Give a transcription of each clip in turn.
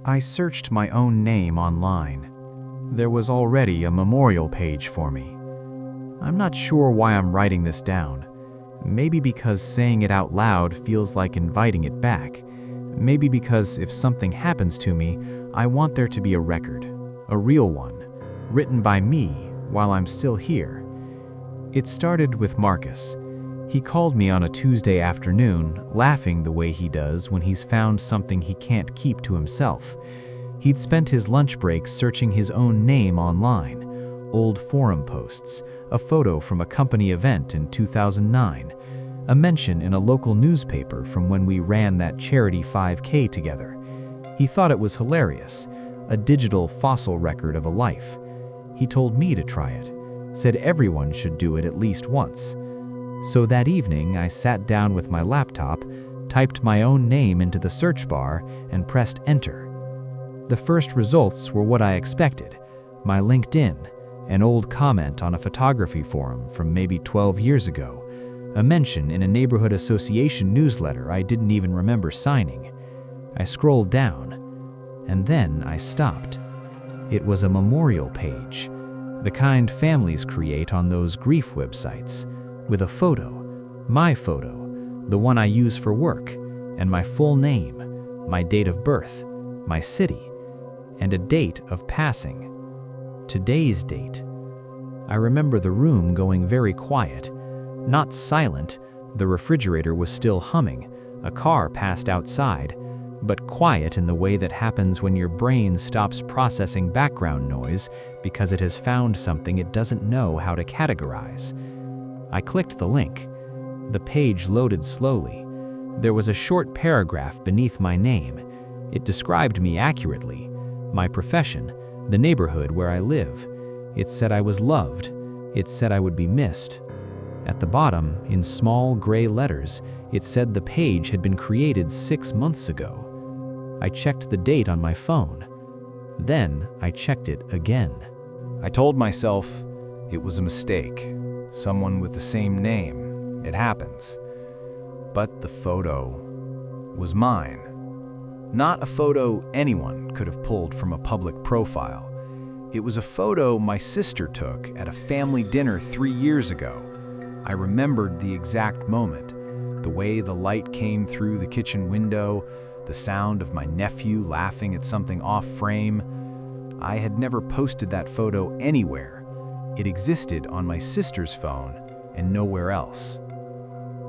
I searched my own name online. There was already a memorial page for me. I'm not sure why I'm writing this down. Maybe because saying it out loud feels like inviting it back. Maybe because if something happens to me, I want there to be a record, a real one, written by me while I'm still here. It started with Marcus. He called me on a Tuesday afternoon, laughing the way he does when he's found something he can't keep to himself. He'd spent his lunch break searching his own name online, old forum posts, a photo from a company event in 2009, a mention in a local newspaper from when we ran that charity 5K together. He thought it was hilarious, a digital fossil record of a life. He told me to try it, said everyone should do it at least once. So that evening, I sat down with my laptop, typed my own name into the search bar, and pressed enter. The first results were what I expected: my LinkedIn, an old comment on a photography forum from maybe 12 years ago, a mention in a neighborhood association newsletter I didn't even remember signing. I scrolled down, and then I stopped. It was a memorial page, the kind families create on those grief websites, with a photo, my photo, the one I use for work, and my full name, my date of birth, my city, and a date of passing. Today's date. I remember the room going very quiet, not silent. The refrigerator was still humming, a car passed outside, but quiet in the way that happens when your brain stops processing background noise because it has found something it doesn't know how to categorize. I clicked the link. The page loaded slowly. There was a short paragraph beneath my name. It described me accurately, my profession, the neighborhood where I live. It said I was loved. It said I would be missed. At the bottom, in small gray letters, it said the page had been created 6 months ago. I checked the date on my phone. Then I checked it again. I told myself it was a mistake. Someone with the same name. It happens. But the photo was mine. Not a photo anyone could have pulled from a public profile. It was a photo my sister took at a family dinner 3 years ago. I remembered the exact moment, the way the light came through the kitchen window, the sound of my nephew laughing at something off frame. I had never posted that photo anywhere. It existed on my sister's phone and nowhere else.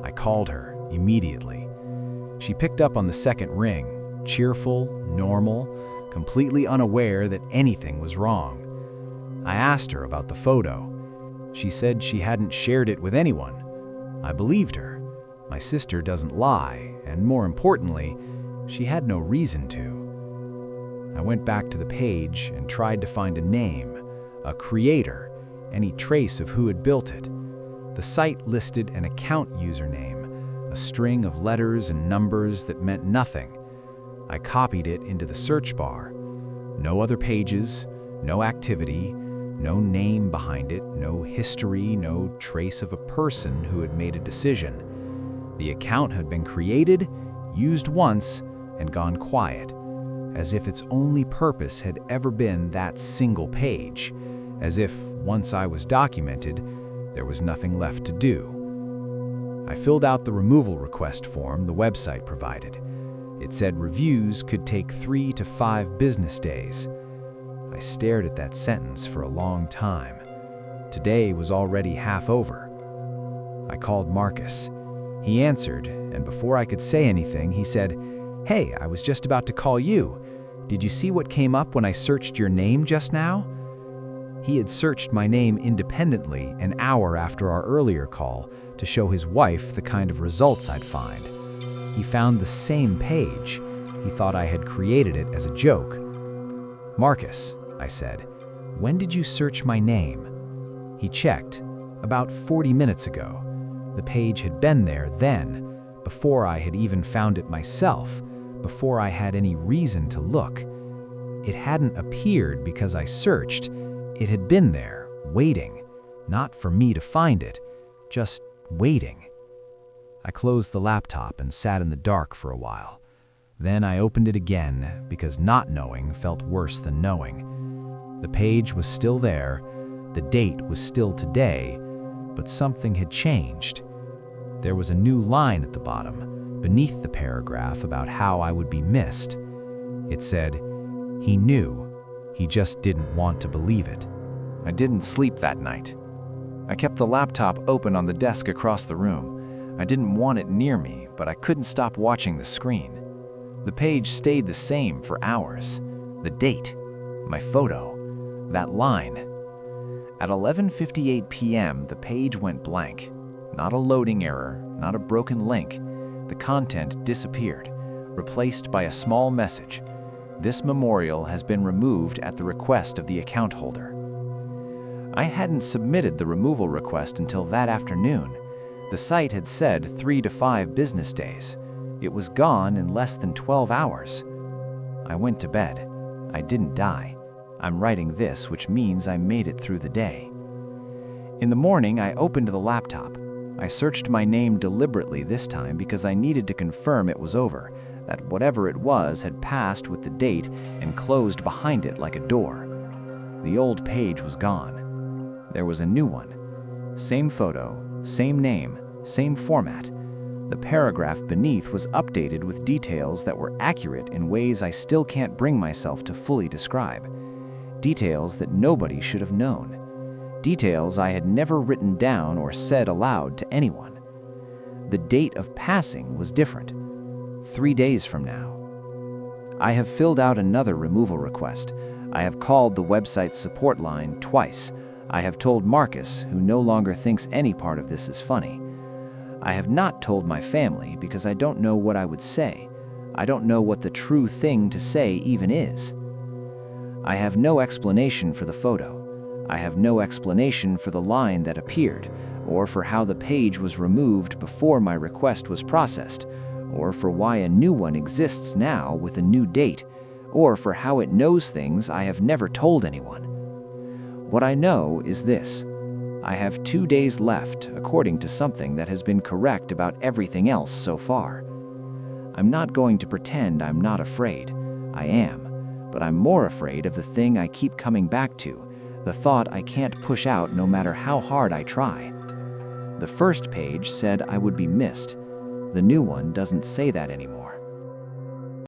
I called her immediately. She picked up on the second ring, cheerful, normal, completely unaware that anything was wrong. I asked her about the photo. She said she hadn't shared it with anyone. I believed her. My sister doesn't lie, and more importantly, she had no reason to. I went back to the page and tried to find a name, a creator, any trace of who had built it. The site listed an account username, a string of letters and numbers that meant nothing. I copied it into the search bar. No other pages, no activity, no name behind it, no history, no trace of a person who had made a decision. The account had been created, used once, and gone quiet, as if its only purpose had ever been that single page, as if, once I was documented, there was nothing left to do. I filled out the removal request form the website provided. It said reviews could take 3 to 5 business days. I stared at that sentence for a long time. Today was already half over. I called Marcus. He answered, and before I could say anything, he said, "Hey, I was just about to call you. Did you see what came up when I searched your name just now?" He had searched my name independently an hour after our earlier call to show his wife the kind of results I'd find. He found the same page. He thought I had created it as a joke. "Marcus," I said, "when did you search my name?" He checked. About 40 minutes ago. The page had been there then, before I had even found it myself, before I had any reason to look. It hadn't appeared because I searched. It had been there, waiting, not for me to find it, just waiting. I closed the laptop and sat in the dark for a while. Then I opened it again because not knowing felt worse than knowing. The page was still there, the date was still today, but something had changed. There was a new line at the bottom, beneath the paragraph about how I would be missed. It said, "He knew, he just didn't want to believe it." I didn't sleep that night. I kept the laptop open on the desk across the room. I didn't want it near me, but I couldn't stop watching the screen. The page stayed the same for hours. The date, my photo, that line. At 11:58 p.m., the page went blank. Not a loading error, not a broken link. The content disappeared, replaced by a small message. This memorial has been removed at the request of the account holder. I hadn't submitted the removal request until that afternoon. The site had said 3 to 5 business days. It was gone in less than 12 hours. I went to bed. I didn't die. I'm writing this, which means I made it through the day. In the morning, I opened the laptop. I searched my name deliberately this time because I needed to confirm it was over, that whatever it was had passed with the date and closed behind it like a door. The old page was gone. There was a new one. Same photo, same name, same format. The paragraph beneath was updated with details that were accurate in ways I still can't bring myself to fully describe. Details that nobody should have known. Details I had never written down or said aloud to anyone. The date of passing was different. 3 days from now. I have filled out another removal request. I have called the website's support line twice. I have told Marcus, who no longer thinks any part of this is funny. I have not told my family because I don't know what I would say. I don't know what the true thing to say even is. I have no explanation for the photo. I have no explanation for the line that appeared, or for how the page was removed before my request was processed, or for why a new one exists now with a new date, or for how it knows things I have never told anyone. What I know is this. I have 2 days left according to something that has been correct about everything else so far. I'm not going to pretend I'm not afraid. I am, but I'm more afraid of the thing I keep coming back to, the thought I can't push out no matter how hard I try. The first page said I would be missed. The new one doesn't say that anymore.